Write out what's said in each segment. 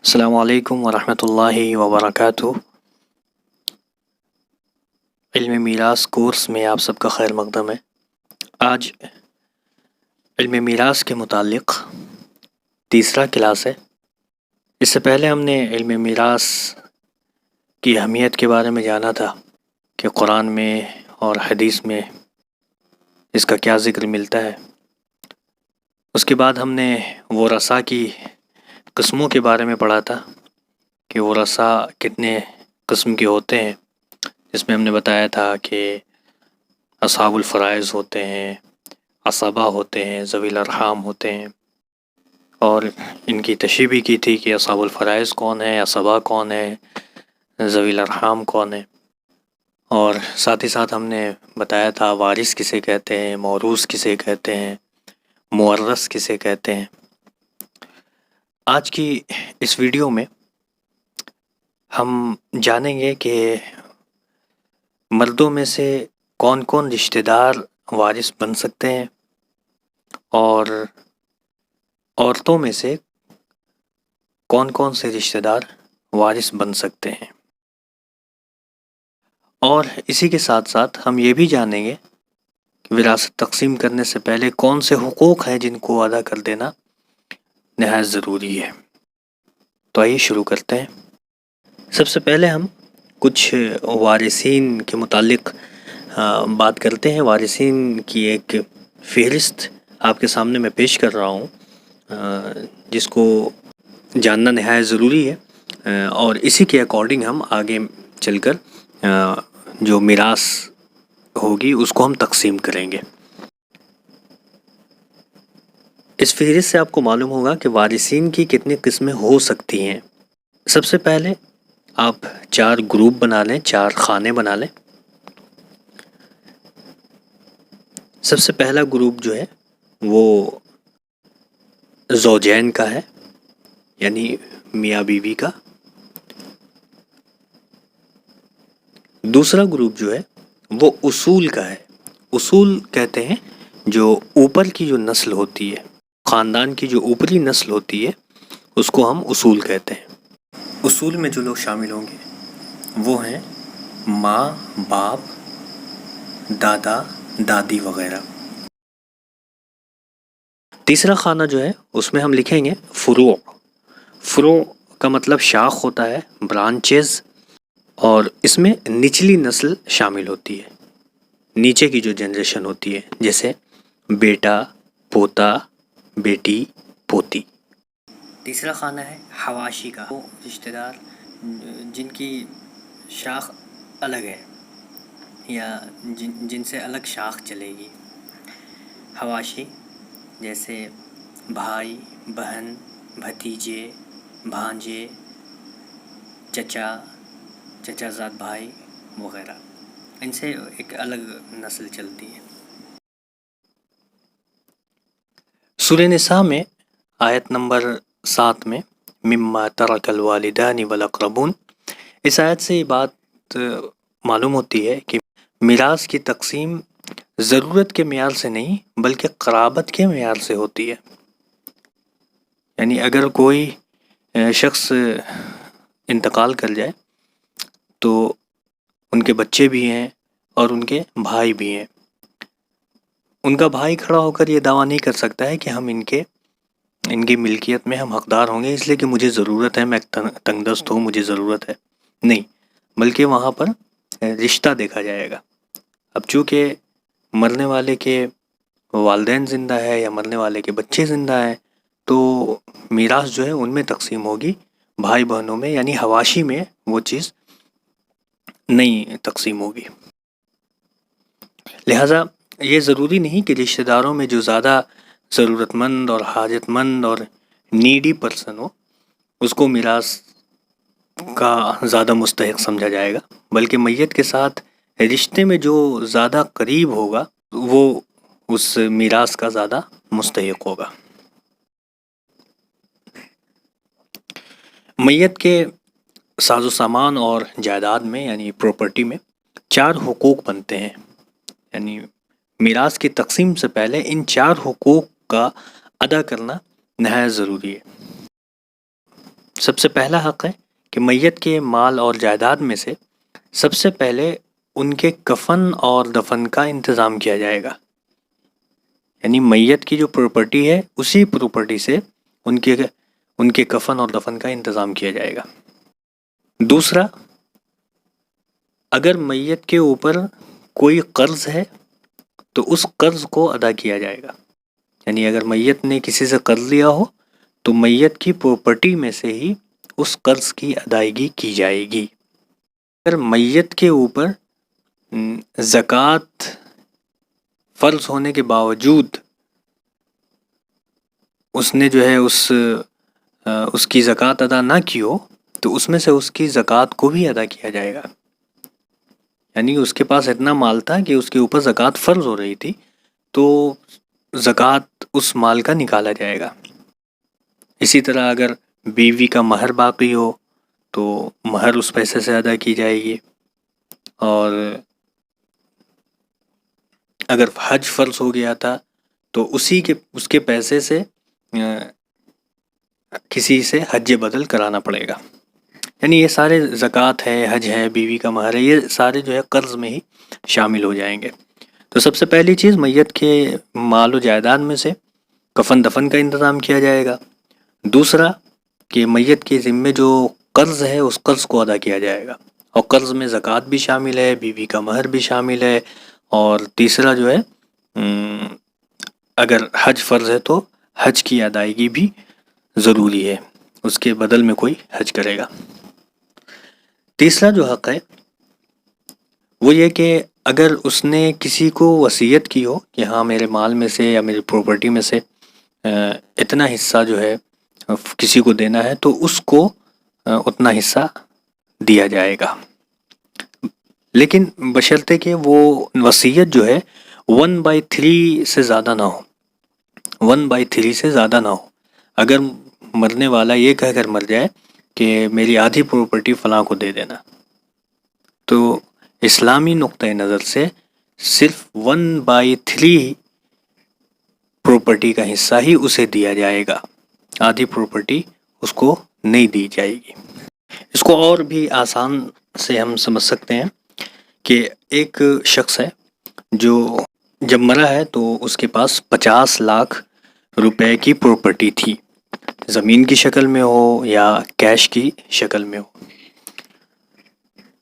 السلام علیکم ورحمۃ اللہ وبرکاتہ۔ علم میراث کورس میں آپ سب کا خیر مقدم ہے۔ آج علم میراث کے متعلق تیسرا کلاس ہے۔ اس سے پہلے ہم نے علم میراث کی اہمیت کے بارے میں جانا تھا کہ قرآن میں اور حدیث میں اس کا کیا ذکر ملتا ہے۔ اس کے بعد ہم نے ورثاء کی قسموں کے بارے میں پڑھا تھا کہ ورثاء کتنے قسم کے ہوتے ہیں، جس میں ہم نے بتایا تھا کہ اصحاب الفرائض ہوتے ہیں، عصبہ ہوتے ہیں، ذوی الارحام ہوتے ہیں، اور ان کی تشریح بھی کی تھی کہ اصحاب الفرائض کون ہے، عصبہ کون ہے، ذوی الارحام کون ہے، اور ساتھ ہی ساتھ ہم نے بتایا تھا وارث کسے کہتے ہیں، موروث کسے کہتے ہیں، مورث کسے کہتے ہیں۔ آج کی اس ویڈیو میں ہم جانیں گے کہ مردوں میں سے کون کون رشتہ دار وارث بن سکتے ہیں اور عورتوں میں سے کون کون سے رشتہ دار وارث بن سکتے ہیں، اور اسی کے ساتھ ساتھ ہم یہ بھی جانیں گے کہ وراثت تقسیم کرنے سے پہلے کون سے حقوق ہیں جن کو ادا کر دینا نہایت ضروری ہے۔ تو آئیے شروع کرتے ہیں۔ سب سے پہلے ہم کچھ وارثین کے متعلق بات کرتے ہیں۔ وارثین کی ایک فہرست آپ کے سامنے میں پیش کر رہا ہوں، جس کو جاننا نہایت ضروری ہے، اور اسی کے اکارڈنگ ہم آگے چل کر جو میراث ہوگی اس کو ہم تقسیم کریں گے۔ اس فہرست سے آپ کو معلوم ہوگا کہ وارثین کی کتنی قسمیں ہو سکتی ہیں۔ سب سے پہلے آپ 4 گروپ بنا لیں، 4 خانے بنا لیں۔ سب سے پہلا گروپ جو ہے وہ زوجین کا ہے، یعنی میاں بیوی کا۔ دوسرا گروپ جو ہے وہ اصول کا ہے۔ اصول کہتے ہیں جو اوپر کی جو نسل ہوتی ہے، خاندان کی جو اوپری نسل ہوتی ہے، اس کو ہم اصول کہتے ہیں۔ اصول میں جو لوگ شامل ہوں گے وہ ہیں ماں، باپ، دادا، دادی وغیرہ۔ تیسرا خانہ جو ہے اس میں ہم لکھیں گے فروع۔ فروع کا مطلب شاخ ہوتا ہے، برانچز، اور اس میں نچلی نسل شامل ہوتی ہے، نیچے کی جو جنریشن ہوتی ہے، جیسے بیٹا، پوتا، بیٹی، پوتی۔ تیسرا خانہ ہے حواشی کا، وہ رشتہ دار جن کی شاخ الگ ہے یا جن سے الگ شاخ چلے گی۔ حواشی جیسے بھائی، بہن، بھتیجے، بھانجے، چچا، چچا زاد بھائی وغیرہ، ان سے ایک الگ نسل چلتی ہے۔ سورہ نساء میں آیت نمبر 7 میں مما ترک الوالدان والاقربون، اس آیت سے یہ بات معلوم ہوتی ہے کہ میراث کی تقسیم ضرورت کے معیار سے نہیں بلکہ قرابت کے معیار سے ہوتی ہے۔ یعنی اگر کوئی شخص انتقال کر جائے تو ان کے بچے بھی ہیں اور ان کے بھائی بھی ہیں، ان کا بھائی کھڑا ہو کر یہ دعویٰ نہیں کر سکتا ہے کہ ہم ان کی ملکیت میں ہم حقدار ہوں گے اس لیے کہ مجھے ضرورت ہے، میں تنگ دست ہوں، مجھے ضرورت ہے، نہیں، بلکہ وہاں پر رشتہ دیکھا جائے گا۔ اب چونکہ مرنے والے کے والدین زندہ ہے یا مرنے والے کے بچے زندہ ہیں تو میراث جو ہے ان میں تقسیم ہوگی، بھائی بہنوں میں یعنی حواشی میں وہ چیز نہیں تقسیم ہوگی۔ لہٰذا یہ ضروری نہیں کہ رشتہ داروں میں جو زیادہ ضرورت مند اور حاجت مند اور نیڈی پرسن ہو اس کو میراث کا زیادہ مستحق سمجھا جائے گا، بلکہ میت کے ساتھ رشتے میں جو زیادہ قریب ہوگا وہ اس میراث کا زیادہ مستحق ہوگا۔ میت کے ساز و سامان اور جائیداد میں یعنی پراپرٹی میں 4 حقوق بنتے ہیں، یعنی میراث کی تقسیم سے پہلے ان 4 حقوق کا ادا کرنا نہایت ضروری ہے۔ سب سے پہلا حق ہے کہ میت کے مال اور جائیداد میں سے سب سے پہلے ان کے کفن اور دفن کا انتظام کیا جائے گا. یعنی میت کی جو پراپرٹی ہے اسی پراپرٹی سے ان کے کفن اور دفن کا انتظام کیا جائے گا. دوسرا، اگر میت کے اوپر کوئی قرض ہے تو اس قرض کو ادا کیا جائے گا. یعنی اگر میت نے کسی سے قرض لیا ہو تو میت کی پراپرٹی میں سے ہی اس قرض کی ادائیگی کی جائے گی. اگر میت کے اوپر زکوٰۃ فرض ہونے کے باوجود اس نے جو ہے اس کی زکوٰۃ ادا نہ کی ہو تو اس میں سے اس کی زکوٰۃ کو بھی ادا کیا جائے گا. یعنی اس کے پاس اتنا مال تھا کہ اس کے اوپر زکوٰۃ فرض ہو رہی تھی تو زکوٰۃ اس مال کا نکالا جائے گا. اسی طرح اگر بیوی کا مہر باقی ہو تو مہر اس پیسے سے ادا کی جائے گی. اور اگر حج فرض ہو گیا تھا تو اس کے پیسے سے کسی سے حج بدل کرانا پڑے گا. یعنی یہ سارے زکوٰۃ ہے، حج ہے، بیوی کا مہر ہے، یہ سارے جو ہے قرض میں ہی شامل ہو جائیں گے. تو سب سے پہلی چیز میت کے مال و جائیداد میں سے کفن دفن کا انتظام کیا جائے گا. دوسرا کہ میت کے ذمے جو قرض ہے اس قرض کو ادا کیا جائے گا، اور قرض میں زکوٰۃ بھی شامل ہے، بیوی کا مہر بھی شامل ہے. اور تیسرا جو ہے اگر حج فرض ہے تو حج کی ادائیگی بھی ضروری ہے، اس کے بدل میں کوئی حج کرے گا. تیسرا جو حق ہے وہ یہ کہ اگر اس نے کسی کو وصیت کی ہو کہ ہاں میرے مال میں سے یا میری پراپرٹی میں سے اتنا حصہ جو ہے کسی کو دینا ہے تو اس کو اتنا حصہ دیا جائے گا، لیکن بشرطے کہ وہ وصیت جو ہے 1/3 سے زیادہ نہ ہو. 1/3 سے زیادہ نہ ہو. اگر مرنے والا یہ کہہ کر مر جائے کہ میری آدھی پراپرٹی فلاں کو دے دینا تو اسلامی نقطہ نظر سے صرف 1/3 پراپرٹی کا حصہ ہی اسے دیا جائے گا، آدھی پراپرٹی اس کو نہیں دی جائے گی. اس کو اور بھی آسان سے ہم سمجھ سکتے ہیں کہ ایک شخص ہے جو جب مرا ہے تو اس کے پاس 50 لاکھ روپے کی پراپرٹی تھی، زمین کی شکل میں ہو یا کیش کی شکل میں ہو.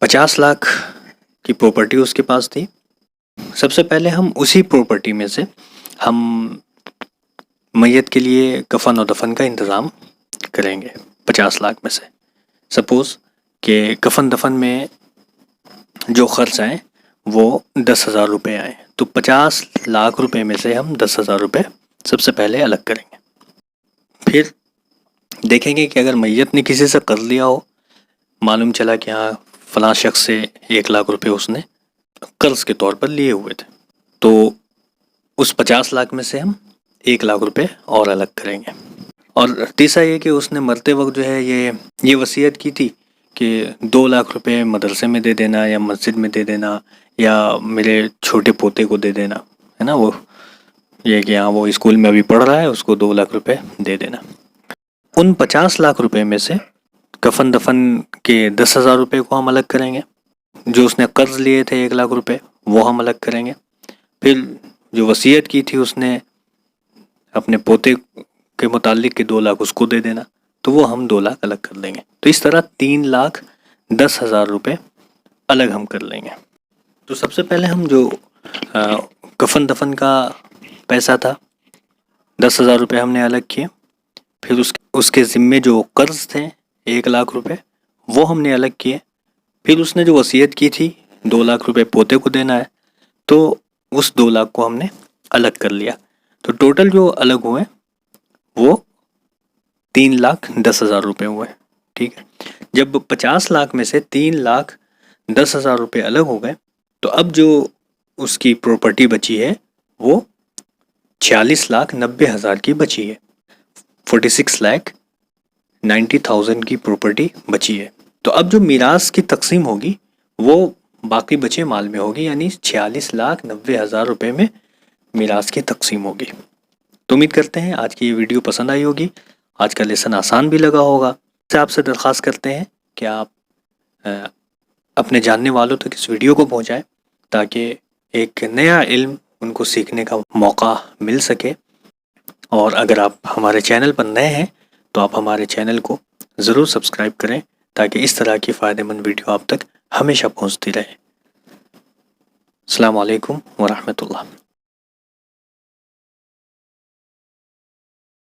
50 لاکھ کی پراپرٹی اس کے پاس تھی. سب سے پہلے ہم اسی پراپرٹی میں سے ہم میت کے لیے کفن و دفن کا انتظام کریں گے. 50 لاکھ میں سے سپوز کہ کفن دفن میں جو خرچ آئیں وہ 10,000 روپے آئیں تو 50 لاکھ روپے میں سے ہم 10,000 روپے سب سے پہلے الگ کریں گے. پھر دیکھیں گے کہ اگر میت نے کسی سے قرض لیا ہو، معلوم چلا کہ ہاں فلاں شخص سے 1 لاکھ روپے اس نے قرض کے طور پر لیے ہوئے تھے، تو اس 50 لاکھ میں سے ہم 1 لاکھ روپے اور الگ کریں گے. اور تیسرا یہ کہ اس نے مرتے وقت جو ہے یہ وصیت کی تھی کہ 2 لاکھ روپے مدرسے میں دے دینا یا مسجد میں دے دینا یا میرے چھوٹے پوتے کو دے دینا ہے نا، وہ یہ کہ ہاں وہ اسکول میں ابھی پڑھ رہا ہے اس کو 2 لاکھ روپے دے دینا. ان 50 لاکھ روپے میں سے کفن دفن کے 10,000 روپے کو ہم الگ کریں گے. جو اس نے قرض لیے تھے 1 لاکھ روپے وہ ہم الگ کریں گے. پھر جو وصیت کی تھی اس نے اپنے پوتے کے متعلق کہ 2 لاکھ اس کو دے دینا، تو وہ ہم 2 لاکھ الگ کر لیں گے. تو اس طرح 3,10,000 روپے الگ ہم کر لیں گے. تو سب سے پہلے ہم جو کفن دفن کا پیسہ تھا 10,000 روپے ہم نے الگ کیے. پھر اس کے ذمے جو قرض تھے 1 لاکھ روپے وہ ہم نے الگ کیے. پھر اس نے جو وصیت کی تھی 2 لاکھ روپے پوتے کو دینا ہے تو اس 2 لاکھ کو ہم نے الگ کر لیا. تو ٹوٹل جو الگ ہوئے وہ 3,10,000 روپے ہوئے. ٹھیک ہے، جب 50 لاکھ میں سے 3,10,000 روپے الگ ہو گئے تو اب جو اس کی پراپرٹی بچی ہے وہ 46,90,000 کی بچی ہے. 46,90,000 کی پراپرٹی بچی ہے. تو اب جو میراث کی تقسیم ہوگی وہ باقی بچے مال میں ہوگی، یعنی 46,90,000 روپے میں میراث کی تقسیم ہوگی. تو امید کرتے ہیں آج کی یہ ویڈیو پسند آئی ہوگی، آج کا لیسن آسان بھی لگا ہوگا. سے آپ سے درخواست کرتے ہیں کہ آپ اپنے جاننے والوں تک اس ویڈیو کو پہنچائیں تاکہ ایک نیا علم ان کو سیکھنے کا موقع مل سکے. اور اگر آپ ہمارے چینل پر نئے ہیں تو آپ ہمارے چینل کو ضرور سبسکرائب کریں تاکہ اس طرح کی فائدہ مند ویڈیو آپ تک ہمیشہ پہنچتی رہے. السلام علیکم ورحمۃ اللہ.